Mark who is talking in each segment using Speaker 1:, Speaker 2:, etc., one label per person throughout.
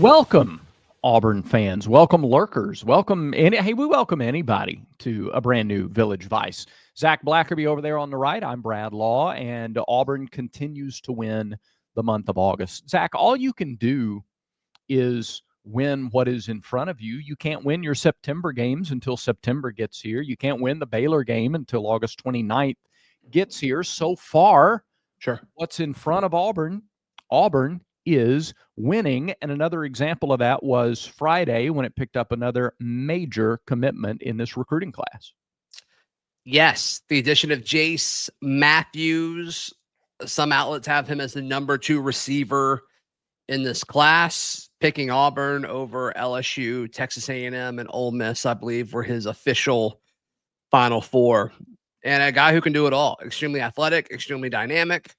Speaker 1: Welcome, Auburn fans. Welcome, lurkers. Hey, we welcome anybody to a brand new Village Vice. Zach Blackerby over there on the right. I'm Brad Law, and Auburn continues to win the month of August. Zach, all you can do is win what is in front of you. You can't win your September games until September gets here. You can't win the Baylor game until August 29th gets here. So far,
Speaker 2: Sure.
Speaker 1: what's in front of Auburn? Auburn is winning, and another example of that was Friday when it picked up another major commitment in this recruiting class.
Speaker 2: Yes, the addition of Jace Matthews. Some outlets have him as the number 2 receiver in this class. Picking Auburn over LSU, Texas A&M, and Ole Miss, I believe, were his official Final Four. And a guy who can do it all. Extremely athletic, extremely dynamic.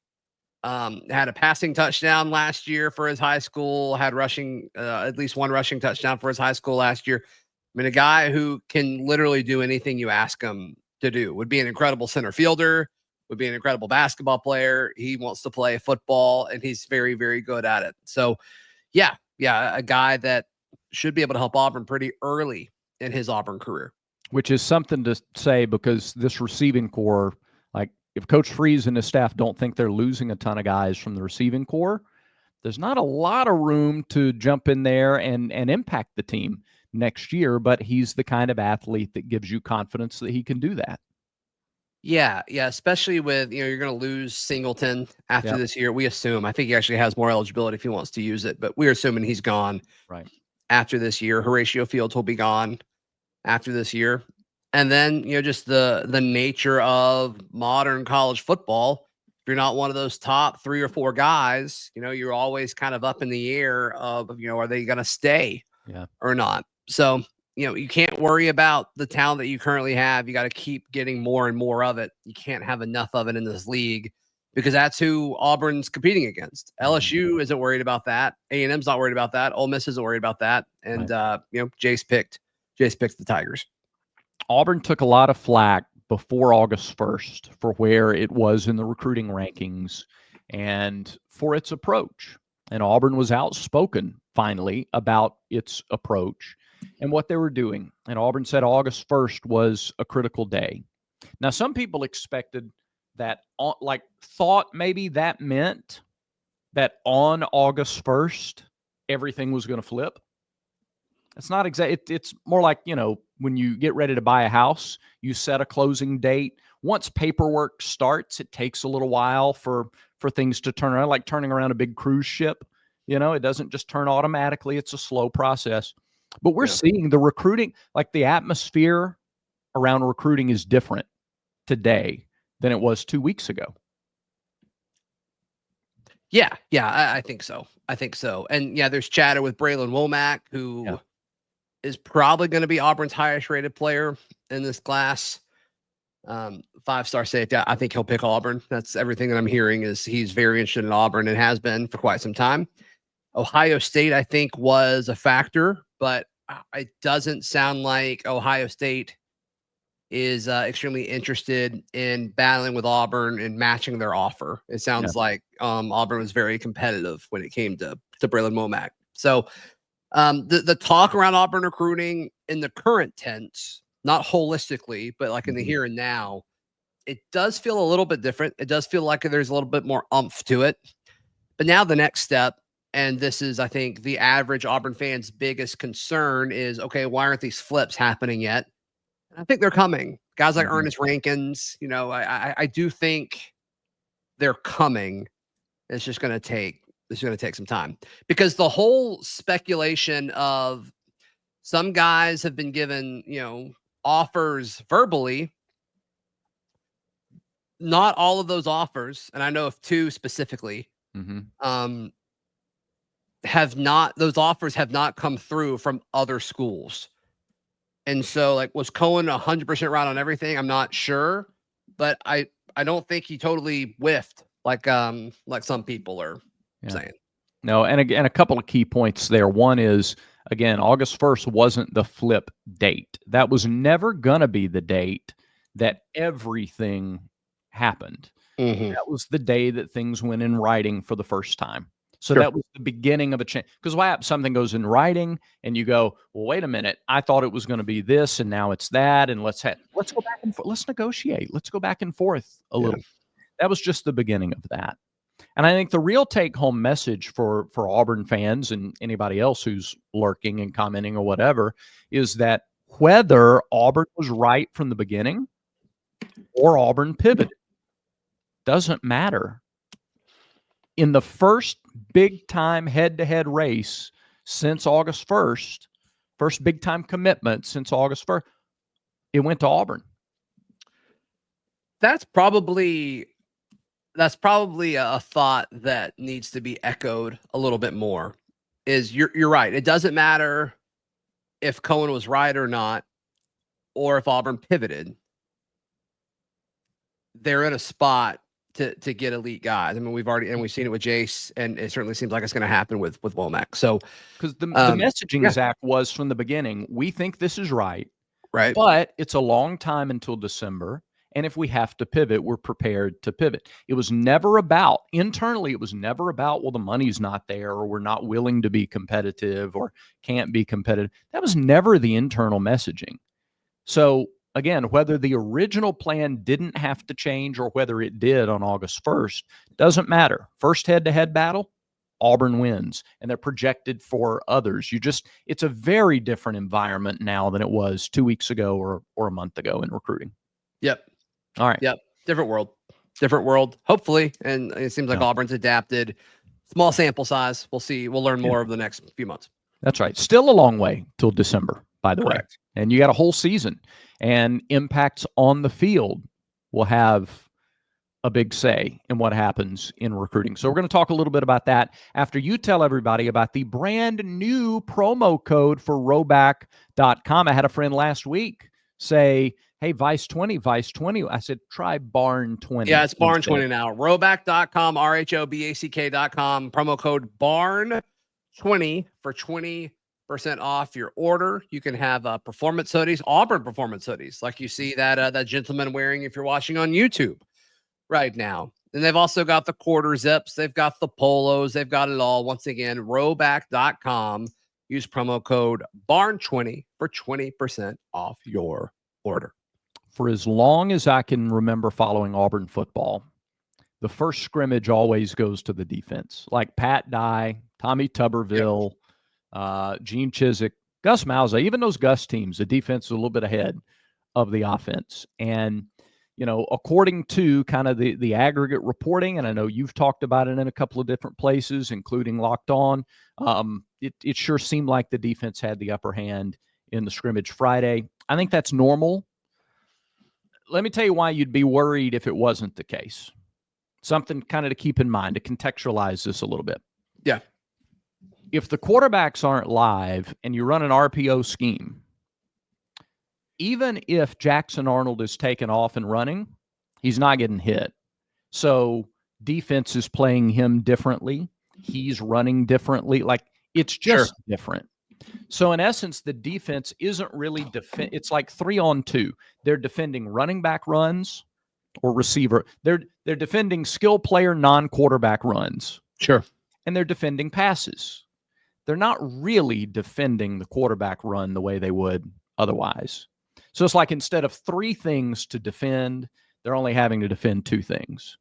Speaker 2: Had a passing touchdown last year for his high school. Had rushing, at least one rushing touchdown for his high school last year. I mean, a guy who can literally do anything you ask him to do. Would be an incredible center fielder. Would be an incredible basketball player. He wants to play football, and he's very, very good at it. So, yeah, a guy that should be able to help Auburn pretty early in his Auburn career.
Speaker 1: Which is something to say because this receiving core, like if Coach Freeze and his staff don't think they're losing a ton of guys from the receiving core, there's not a lot of room to jump in there and impact the team next year, but he's the kind of athlete that gives you confidence that he can do that.
Speaker 2: Yeah, especially with, you're going to lose Singleton after this year. We assume. I think he actually has more eligibility if he wants to use it, but we're assuming he's gone
Speaker 1: right
Speaker 2: after this year. Horatio Fields will be gone after this year. And then, just the nature of modern college football. If you're not one of those top 3 or 4 guys, you're always kind of up in the air of, are they going to stay or not? So, you can't worry about the talent that you currently have. You got to keep getting more and more of it. You can't have enough of it in this league because that's who Auburn's competing against. LSU isn't worried about that. A&M's not worried about that. Ole Miss isn't worried about that. And, Jace picked the Tigers.
Speaker 1: Auburn took a lot of flack before August 1st for where it was in the recruiting rankings and for its approach. And Auburn was outspoken, finally, about its approach and what they were doing. And Auburn said August 1st was a critical day. Now, some people expected that, thought maybe that meant that on August 1st, everything was going to flip. It's not exact. It's more like, when you get ready to buy a house, you set a closing date. Once paperwork starts, it takes a little while for things to turn around, like turning around a big cruise ship. It doesn't just turn automatically. It's a slow process. But we're seeing the recruiting, like the atmosphere around recruiting is different today than it was 2 weeks ago.
Speaker 2: Yeah, I think so. And there's chatter with Braylon Womack, who is probably going to be Auburn's highest rated player in this class. 5-star safety. I think he'll pick Auburn. That's everything that I'm hearing is he's very interested in Auburn and has been for quite some time. Ohio State, I think, was a factor, but it doesn't sound like Ohio State is extremely interested in battling with Auburn and matching their offer. It sounds like Auburn was very competitive when it came to Braylon Womack. So the talk around Auburn recruiting in the current tense, not holistically, but like in the here and now, it does feel a little bit different. It does feel like there's a little bit more oomph to it. But now the next step, and this is, I think, the average Auburn fan's biggest concern is, okay, why aren't these flips happening yet? And I think they're coming. Guys like Ernest Rankins, I do think they're coming. It's just going to take some time because the whole speculation of some guys have been given, offers verbally. Not all of those offers, and I know of 2 specifically, those offers have not come through from other schools. And so, was Cohen 100% right on everything? I'm not sure, but I don't think he totally whiffed like some people are saying.
Speaker 1: No, and again, a couple of key points there. One is, again, August 1st wasn't the flip date. That was never going to be the date that everything happened. That was the day that things went in writing for the first time. So that was the beginning of a change. Because what happens? Something goes in writing, and you go, "Well, wait a minute. I thought it was going to be this, and now it's that. And let's go back and forth. Let's negotiate. Let's go back and forth a little." That was just the beginning of that. And I think the real take-home message for Auburn fans and anybody else who's lurking and commenting or whatever is that whether Auburn was right from the beginning or Auburn pivoted doesn't matter. In the first big-time head-to-head race since August 1st, first big-time commitment since August 1st, it went to Auburn.
Speaker 2: That's probably a thought that needs to be echoed a little bit more. Is you're right. It doesn't matter if Cohen was right or not, or if Auburn pivoted. They're in a spot to get elite guys. I mean, we've seen it with Jace, and it certainly seems like it's going to happen with Womack. So,
Speaker 1: because the messaging, Zach, was from the beginning, we think this is right, but it's a long time until December. And if we have to pivot, we're prepared to pivot. It was never about, internally, it was never about, well, the money's not there, or we're not willing to be competitive, or can't be competitive. That was never the internal messaging. So, again, whether the original plan didn't have to change or whether it did on August 1st, doesn't matter. First head-to-head battle, Auburn wins, and they're projected for others. It's a very different environment now than it was 2 weeks ago or a month ago in recruiting.
Speaker 2: Yep.
Speaker 1: All right.
Speaker 2: Yep. Different world, hopefully. And it seems like Auburn's adapted. Small sample size. We'll see. We'll learn more over the next few months.
Speaker 1: That's right. Still a long way till December, by the way. And you got a whole season, and impacts on the field will have a big say in what happens in recruiting. So we're going to talk a little bit about that after you tell everybody about the brand new promo code for Rowback.com. I had a friend last week say, "Hey, Vice 20. I said, try Barn 20.
Speaker 2: Yeah, it's Barn 20 now. Rowback.com, RHOBACK.com, promo code Barn 20 for 20% off your order. You can have performance hoodies, Auburn performance hoodies, like you see that gentleman wearing if you're watching on YouTube right now. And they've also got the quarter zips. They've got the polos. They've got it all. Once again, Rowback.com. Use promo code Barn20 for 20% off your order.
Speaker 1: For as long as I can remember following Auburn football, the first scrimmage always goes to the defense. Like Pat Dye, Tommy Tuberville, Gene Chizik, Gus Malzahn, even those Gus teams, the defense is a little bit ahead of the offense. And, according to kind of the aggregate reporting, and I know you've talked about it in a couple of different places, including Locked On, it sure seemed like the defense had the upper hand in the scrimmage Friday. I think that's normal. Let me tell you why you'd be worried if it wasn't the case. Something kind of to keep in mind, to contextualize this a little bit.
Speaker 2: Yeah.
Speaker 1: If the quarterbacks aren't live and you run an RPO scheme, even if Jackson Arnold is taken off and running, he's not getting hit. So defense is playing him differently. He's running differently. Like, it's just different. So in essence, the defense isn't really it's like 3-on-2. They're defending running back runs or receiver. They're defending skill player non-quarterback runs.
Speaker 2: Sure.
Speaker 1: And they're defending passes. They're not really defending the quarterback run the way they would otherwise. So it's like instead of 3 things to defend, they're only having to defend 2 things.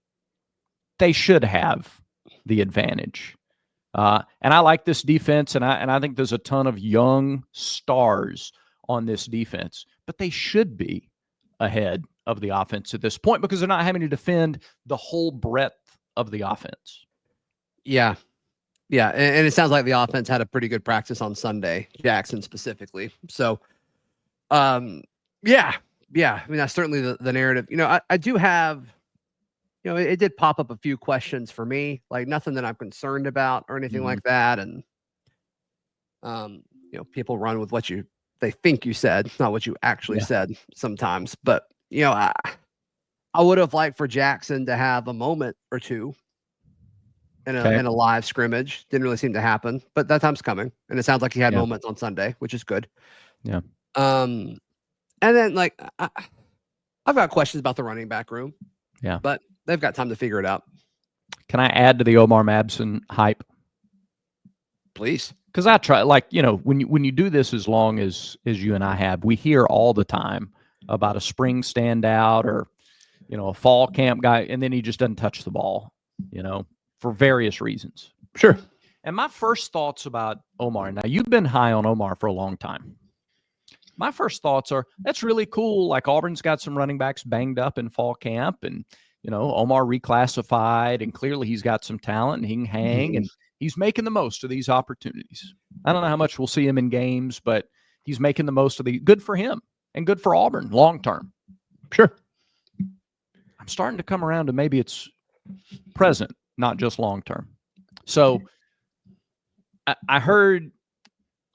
Speaker 1: They should have the advantage. And I like this defense, and I think there's a ton of young stars on this defense, but they should be ahead of the offense at this point because they're not having to defend the whole breadth of the offense.
Speaker 2: Yeah. Yeah. And it sounds like the offense had a pretty good practice on Sunday, Jackson specifically. So, yeah. I mean, that's certainly the narrative. I do have, it did pop up a few questions for me, like nothing that I'm concerned about or anything like that. And, people run with what they think you said, not what you actually said sometimes. But, I would have liked for Jackson to have a moment or two in a live scrimmage. Didn't really seem to happen, but that time's coming. And it sounds like he had moments on Sunday, which is good.
Speaker 1: Yeah.
Speaker 2: And then I've got questions about the running back room.
Speaker 1: Yeah.
Speaker 2: But they've got time to figure it out.
Speaker 1: Can I add to the Omar Mabson hype?
Speaker 2: Please.
Speaker 1: Because I try, like, when you do this as long as you and I have, we hear all the time about a spring standout or, a fall camp guy, and then he just doesn't touch the ball, for various reasons.
Speaker 2: Sure.
Speaker 1: And my first thoughts about Omar, now you've been high on Omar for a long time. My first thoughts are, that's really cool. Like, Auburn's got some running backs banged up in fall camp, and, Omar reclassified, and clearly he's got some talent and he can hang, and he's making the most of these opportunities. I don't know how much we'll see him in games, but he's making the most of the good for him and good for Auburn long term.
Speaker 2: Sure.
Speaker 1: I'm starting to come around to maybe it's present, not just long term. So I heard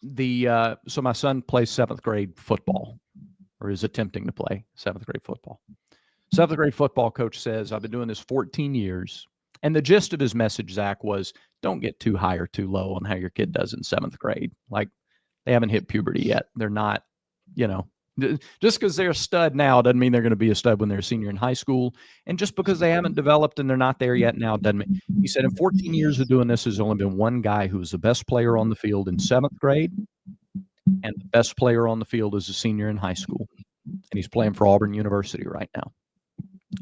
Speaker 1: so my son plays 7th grade football, or is attempting to play 7th grade football. 7th grade football coach says, I've been doing this 14 years. And the gist of his message, Zach, was don't get too high or too low on how your kid does in 7th grade. Like, they haven't hit puberty yet. They're not, just because they're a stud now doesn't mean they're going to be a stud when they're a senior in high school. And just because they haven't developed and they're not there yet now doesn't mean. He said in 14 years of doing this, there's only been one guy who was the best player on the field in 7th grade, and the best player on the field is a senior in high school. And he's playing for Auburn University right now.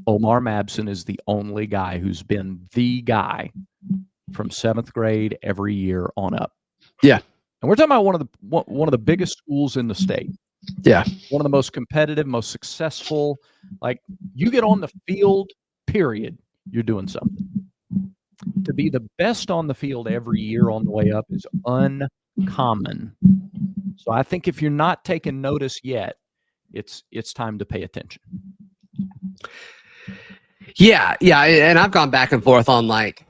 Speaker 1: Omar Mabson is the only guy who's been the guy from 7th grade every year on up.
Speaker 2: Yeah.
Speaker 1: And we're talking about one of the biggest schools in the state.
Speaker 2: Yeah.
Speaker 1: One of the most competitive, most successful. Like, you get on the field, period, you're doing something. To be the best on the field every year on the way up is uncommon. So I think if you're not taking notice yet, it's time to pay attention.
Speaker 2: Yeah. And I've gone back and forth on, like,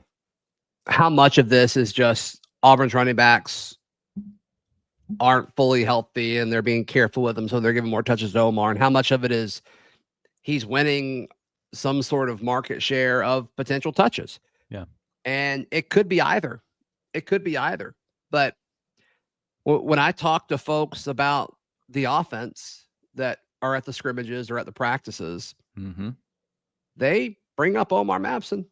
Speaker 2: how much of this is just Auburn's running backs aren't fully healthy and they're being careful with them, so they're giving more touches to Omar, and how much of it is he's winning some sort of market share of potential touches.
Speaker 1: Yeah.
Speaker 2: And it could be either. But when I talk to folks about the offense that are at the scrimmages or at the practices, they bring up Omar Mabson.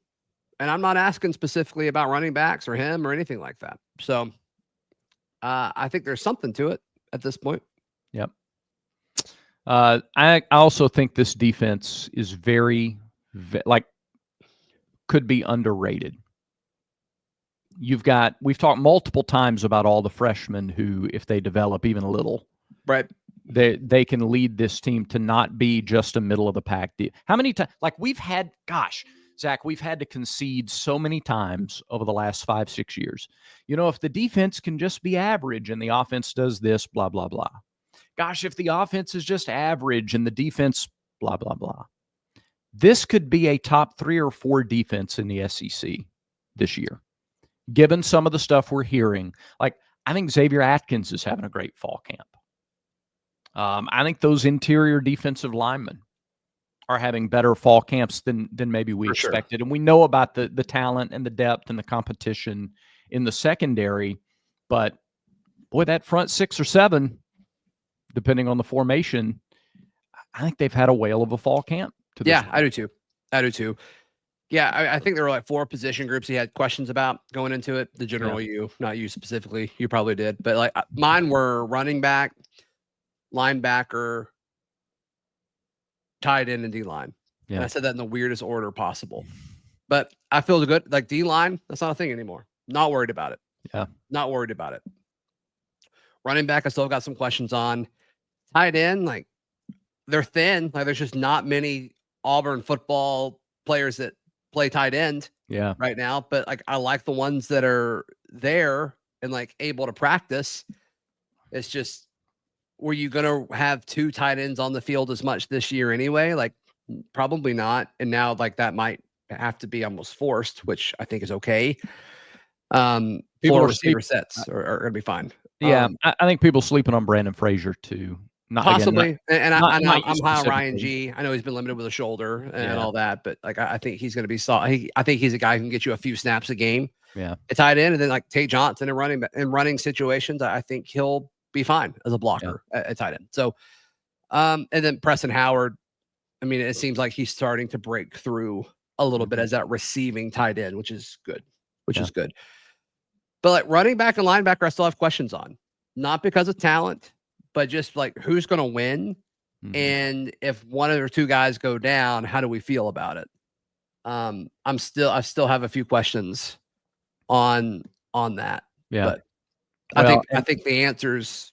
Speaker 2: And I'm not asking specifically about running backs or him or anything like that. So I think there's something to it at this point.
Speaker 1: Yep. I also think this defense is very, could be underrated. We've talked multiple times about all the freshmen who, if they develop even a little,
Speaker 2: right,
Speaker 1: they can lead this team to not be just a middle of the pack. How many times, Zach, we've had to concede so many times over the last 5-6 years. If the defense can just be average and the offense does this, blah, blah, blah. Gosh, if the offense is just average and the defense, blah, blah, blah. This could be a top 3 or 4 defense in the SEC this year, given some of the stuff we're hearing. Like, I think Xavier Atkins is having a great fall camp. I think those interior defensive linemen are having better fall camps than maybe we expected. Sure. And we know about the talent and the depth and the competition in the secondary. But, boy, that front 6 or 7, depending on the formation, I think they've had a whale of a fall camp.
Speaker 2: Yeah, I do too. Yeah, I think there were like 4 position groups he had questions about going into it. The general not you specifically. You probably did. But, like, mine were running back, linebacker, tight end, and D-line. Yeah. And I said that in the weirdest order possible. But I feel good. Like, D-line, that's not a thing anymore. Not worried about it.
Speaker 1: Yeah.
Speaker 2: Not worried about it. Running back, I still got some questions on. Tight end, like, they're thin. Like, there's just not many Auburn football players that play tight end right now. But, like, I like the ones that are there and, like, able to practice. It's just, were you going to have 2 tight ends on the field as much this year anyway? Like, probably not. And now, like, that might have to be almost forced, which I think is okay. 4 receiver sets are going to be fine.
Speaker 1: Yeah, I think people sleeping on Brandon Frazier too.
Speaker 2: Possibly. I'm high on Ryan G. I know he's been limited with a shoulder and all that, but, like, I think he's going to be solid. I think he's a guy who can get you a few snaps a game.
Speaker 1: Yeah.
Speaker 2: It's tight end, and then, like, Tate Johnson in running situations, I think he'll be fine as a blocker at tight end. So, and then Preston Howard, I mean, it seems like he's starting to break through a little bit as that receiving tight end, which is good. But like running back and linebacker, I still have questions on. Not because of talent, but just like who's going to win.
Speaker 1: Mhm.
Speaker 2: And if one or two guys go down, how do we feel about it? I still have a few questions on that.
Speaker 1: Yeah.
Speaker 2: But
Speaker 1: Well,
Speaker 2: I think the answers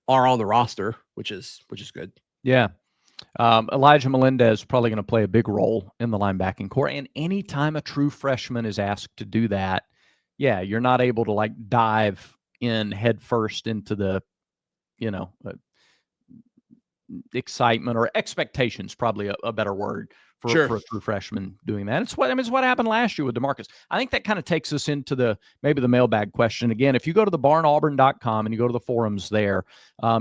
Speaker 2: are on the roster, which is good.
Speaker 1: yeah. Elijah Melendez is probably going to play a big role in the linebacking core. And anytime a true freshman is asked to do that, yeah, you're not able to like dive in head first into the, you know, excitement or expectations, probably a better word for a true freshman doing that. It's what happened last year with DeMarcus. I think that kind of takes us into maybe the mailbag question. Again, if you go to thebarnauburn.com and you go to the forums there,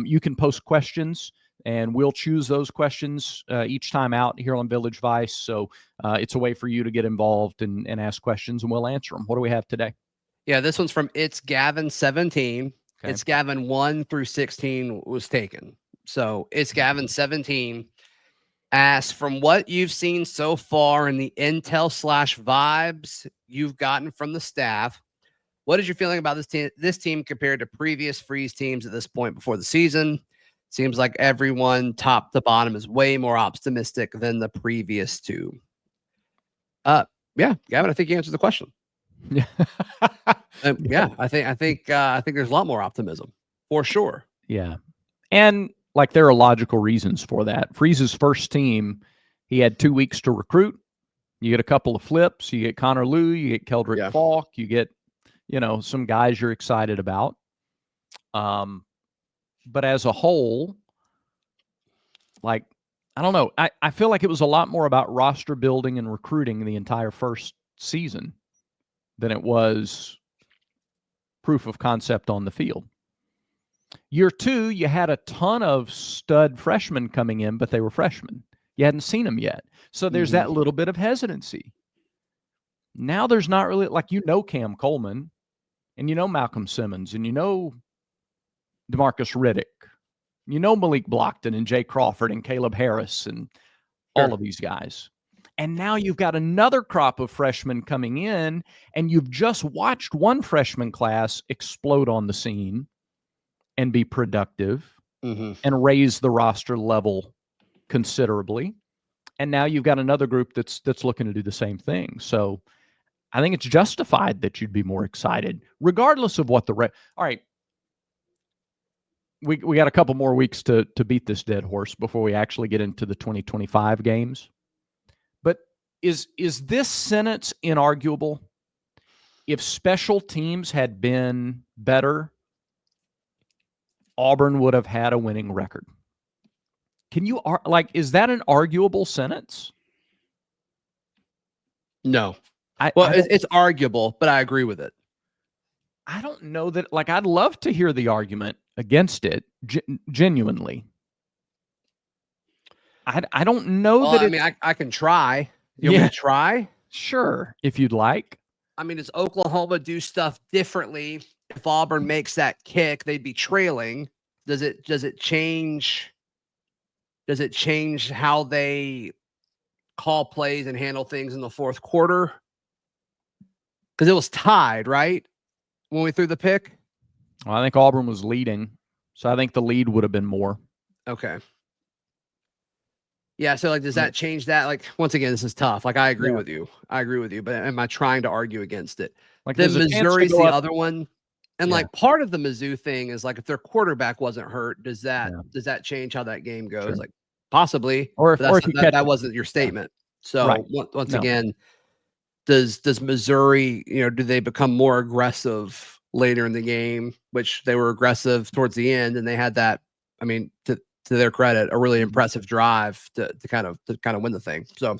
Speaker 1: you can post questions and we'll choose those questions each time out here on Village Vice. So it's a way for you to get involved and ask questions, and we'll answer them. What do we have today?
Speaker 2: Yeah, this one's from It's Gavin 17.
Speaker 1: Okay.
Speaker 2: It's Gavin 1 through 16 was taken. So It's Gavin 17 asks, from what you've seen so far in the intel / vibes you've gotten from the staff, what is your feeling about this team compared to previous Freeze teams at this point before the season? Seems like everyone top to bottom is way more optimistic than the previous two. Yeah, Gavin, I think you answered the question.
Speaker 1: Yeah.
Speaker 2: Yeah, I think there's a lot more optimism for sure.
Speaker 1: Yeah. And like there are logical reasons for that. Freeze's first team, he had 2 weeks to recruit. You get a couple of flips, you get Connor Liu, you get Keldrick Falk, you get, some guys you're excited about. But as a whole, like, I don't know. I feel like it was a lot more about roster building and recruiting the entire first season than it was proof of concept on the field. Year 2, you had a ton of stud freshmen coming in, but they were freshmen. You hadn't seen them yet. So there's that little bit of hesitancy. Now there's not really, like, Cam Coleman, and Malcolm Simmons, and DeMarcus Riddick, Malik Blockton and Jay Crawford and Caleb Harris and all of these guys. And now you've got another crop of freshmen coming in, and you've just watched one freshman class explode on the scene and be productive and raise the roster level considerably. And now you've got another group that's looking to do the same thing. So I think it's justified that you'd be more excited, regardless of what all right. We got a couple more weeks to beat this dead horse before we actually get into the 2025 games. But is this sentence inarguable? If special teams had been better, Auburn would have had a winning record. Is that an arguable sentence?
Speaker 2: No. It's arguable, but I agree with it.
Speaker 1: I don't know that, I'd love to hear the argument against it, genuinely. I don't know that.
Speaker 2: I mean, I can try. You want me to try?
Speaker 1: Sure, if you'd like.
Speaker 2: I mean, does Oklahoma do stuff differently? If Auburn makes that kick, they'd be trailing. Does it change? Does it change how they call plays and handle things in the fourth quarter? Because it was tied, right? When we threw the pick?
Speaker 1: Well, I think Auburn was leading, so I think the lead would have been more.
Speaker 2: Okay. Yeah, so does that change that? Once again, this is tough. I agree with you. But am I trying to argue against it? The Missouri's the other one. And part of the Mizzou thing is if their quarterback wasn't hurt, does that change how that game goes?
Speaker 1: Sure.
Speaker 2: Possibly.
Speaker 1: Or if
Speaker 2: that wasn't your statement. So once again, does Missouri, do they become more aggressive later in the game, which they were aggressive towards the end, and they had that, I mean, to their credit, a really impressive drive to kind of win the thing. So,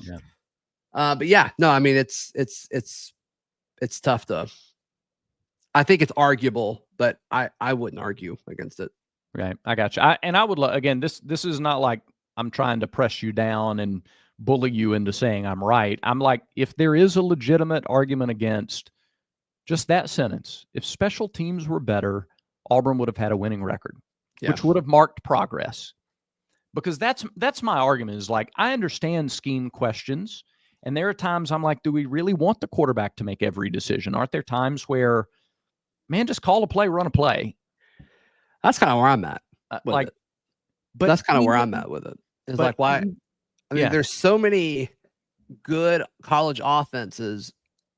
Speaker 2: but yeah, no, I mean, it's tough to, I think it's arguable, but I wouldn't argue against it.
Speaker 1: Right. I got you. I would, again, this is not like I'm trying to press you down and bully you into saying I'm right. I'm if there is a legitimate argument against just that sentence, if special teams were better, Auburn would have had a winning record, which would have marked progress. Because that's my argument is I understand scheme questions. And there are times I'm do we really want the quarterback to make every decision? Aren't there times where man, just call a play, run a play.
Speaker 2: That's kind of where I'm at with it.
Speaker 1: But
Speaker 2: that's kind of where I'm at with it. It's like, why? I mean, there's so many good college offenses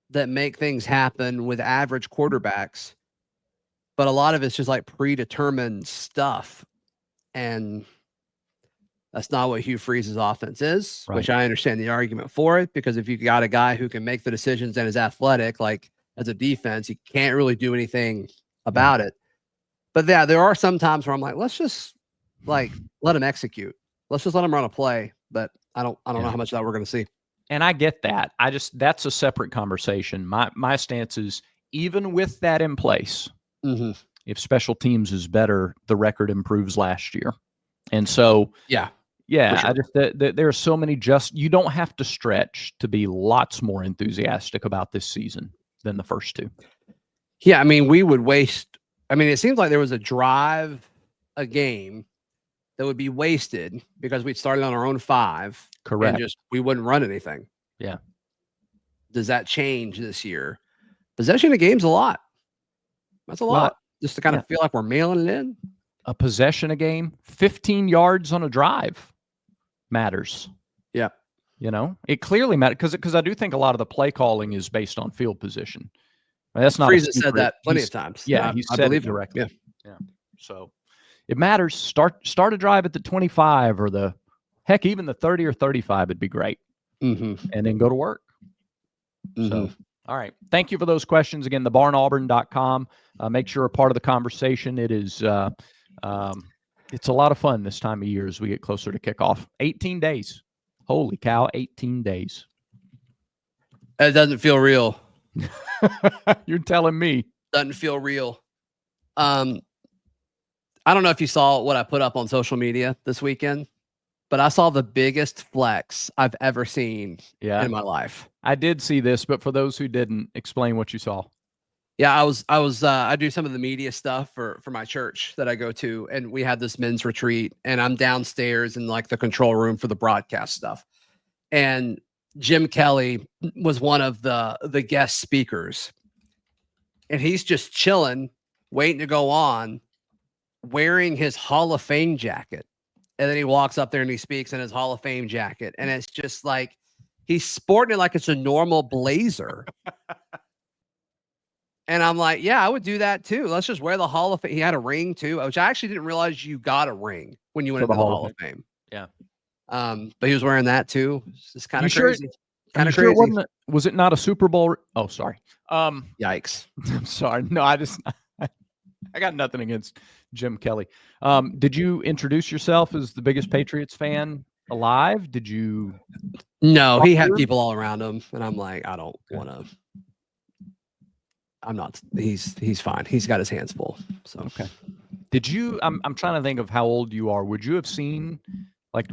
Speaker 2: that make things happen with average quarterbacks, but a lot of it's just like predetermined stuff. And that's not what Hugh Freeze's offense is, which I understand the argument for it, because if you got a guy who can make the decisions and is athletic, like as a defense, you can't really do anything about it. But yeah, there are some times where I'm like, let's just like let him execute. Let's just let him run a play. But I don't know how much of that we're going to see.
Speaker 1: And I get that. That's a separate conversation. My stance is, even with that in place, if special teams is better, the record improves last year. And so,
Speaker 2: yeah,
Speaker 1: sure. There are so many you don't have to stretch to be lots more enthusiastic about this season than the first two.
Speaker 2: Yeah, I mean, we would waste. I mean, it seems like there was a game that would be wasted because we'd started on our own 5.
Speaker 1: Correct.
Speaker 2: And we wouldn't run anything.
Speaker 1: Yeah.
Speaker 2: Does that change this year? Possession of game's a lot. That's a lot. Just to kind of feel like we're mailing it in.
Speaker 1: A possession a game, 15 yards on a drive matters.
Speaker 2: Yeah.
Speaker 1: It clearly matters because I do think a lot of the play calling is based on field position. That's not
Speaker 2: Freeze has said that plenty of times.
Speaker 1: Yeah, he said it directly. Yeah. So it matters. Start a drive at the 25 or heck, even the 30 or 35 would be great. And then go to work. So, all right. Thank you for those questions. Again, thebarnauburn.com. Make sure you're a part of the conversation. It is, it's a lot of fun this time of year as we get closer to kickoff. 18 days. Holy cow, 18 days.
Speaker 2: It doesn't feel real.
Speaker 1: You're telling me.
Speaker 2: Doesn't feel real. I don't know if you saw what I put up on social media this weekend, but I saw the biggest flex I've ever seen in my life.
Speaker 1: I did see this, but for those who didn't, explain what you saw.
Speaker 2: Yeah, I do some of the media stuff for my church that I go to, and we had this men's retreat, and I'm downstairs in like the control room for the broadcast stuff. And Jim Kelly was one of the guest speakers, and he's just chilling, waiting to go on, wearing his Hall of Fame jacket. And then he walks up there and he speaks in his Hall of Fame jacket. And it's just like, he's sporting it like it's a normal blazer. And I'm like, yeah, I would do that too. Let's just wear the Hall of Fame. He had a ring too, which I actually didn't realize you got a ring when you went into the Hall of Fame.
Speaker 1: Yeah.
Speaker 2: But he was wearing that too. It's kind of crazy.
Speaker 1: Kind of crazy. Was it not a Super Bowl? Oh, sorry.
Speaker 2: Yikes.
Speaker 1: I'm sorry. No, I got nothing against Jim Kelly. Did you introduce yourself as the biggest Patriots fan alive? Did you?
Speaker 2: No, he had people all around him, and I'm like, I don't want to. I'm not. He's fine. He's got his hands full. So
Speaker 1: okay. Did you? I'm trying to think of how old you are. Would you have seen?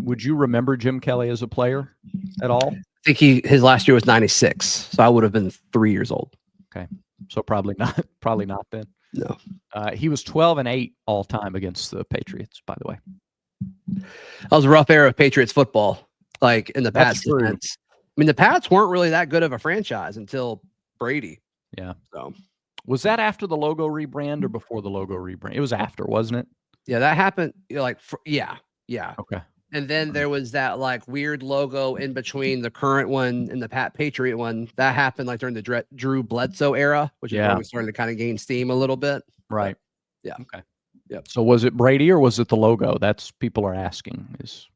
Speaker 1: Would you remember Jim Kelly as a player at all?
Speaker 2: I think his last year was 96, so I would have been 3 years old.
Speaker 1: Okay, so probably not. Probably not then.
Speaker 2: No.
Speaker 1: He was 12-8 all time against the Patriots, by the way.
Speaker 2: That was a rough era of Patriots football, like in the Pats defense. I mean, the Pats weren't really that good of a franchise until Brady.
Speaker 1: Yeah.
Speaker 2: So
Speaker 1: was that after the logo rebrand or before the logo rebrand? It was after, wasn't it?
Speaker 2: Yeah, that happened. Yeah.
Speaker 1: Okay.
Speaker 2: And then there was that like weird logo in between the current one and the Patriot one. That happened like during the Drew Bledsoe era, which is when we started to kind of gain steam a little bit.
Speaker 1: Right.
Speaker 2: But, yeah.
Speaker 1: Okay.
Speaker 2: Yep.
Speaker 1: So was it Brady or was it the logo? That's people are asking.
Speaker 2: It's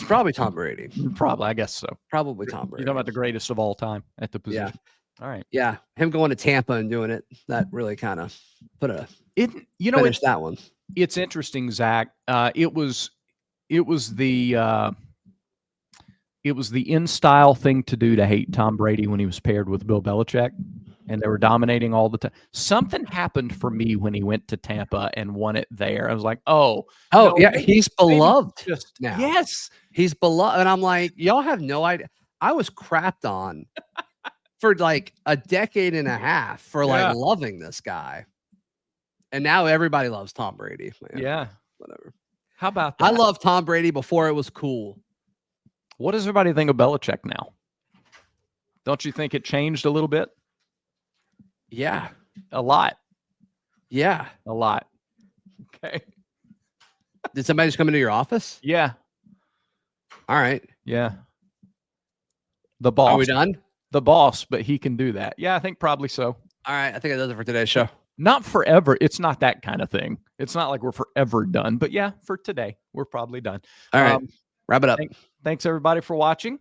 Speaker 2: probably Tom Brady.
Speaker 1: Probably, I guess so.
Speaker 2: Probably Tom Brady.
Speaker 1: You're talking about the greatest of all time at the position.
Speaker 2: Yeah.
Speaker 1: All right.
Speaker 2: Yeah. Him going to Tampa and doing it, that really kind of put
Speaker 1: finish
Speaker 2: that one.
Speaker 1: It's interesting, Zach. It was the in-style thing to do to hate Tom Brady when he was paired with Bill Belichick, and they were dominating all the time. Something happened for me when he went to Tampa and won it there. I was like,
Speaker 2: he's beloved now.
Speaker 1: Yes,
Speaker 2: he's beloved, and I'm like, y'all have no idea. I was crapped on for like a decade and a half for like loving this guy, and now everybody loves Tom Brady. Man.
Speaker 1: Yeah,
Speaker 2: whatever.
Speaker 1: How about that?
Speaker 2: I love Tom Brady before it was cool.
Speaker 1: What does everybody think of Belichick now? Don't you think it changed a little bit?
Speaker 2: Yeah.
Speaker 1: A lot.
Speaker 2: Yeah.
Speaker 1: A lot. Okay.
Speaker 2: Did somebody just come into your office?
Speaker 1: Yeah.
Speaker 2: All right.
Speaker 1: Yeah. The boss.
Speaker 2: Are we done?
Speaker 1: The boss, but he can do that. Yeah, I think probably so.
Speaker 2: All right. I think that does it for today's show.
Speaker 1: Not forever. It's not that kind of thing. It's not like we're forever done. But yeah, for today, we're probably done.
Speaker 2: All right. Wrap it up.
Speaker 1: Thanks, everybody, for watching.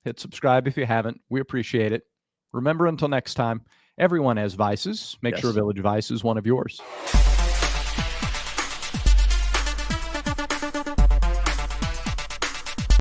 Speaker 1: Hit subscribe if you haven't. We appreciate it. Remember, until next time, everyone has vices. Make sure Village Vice is one of yours.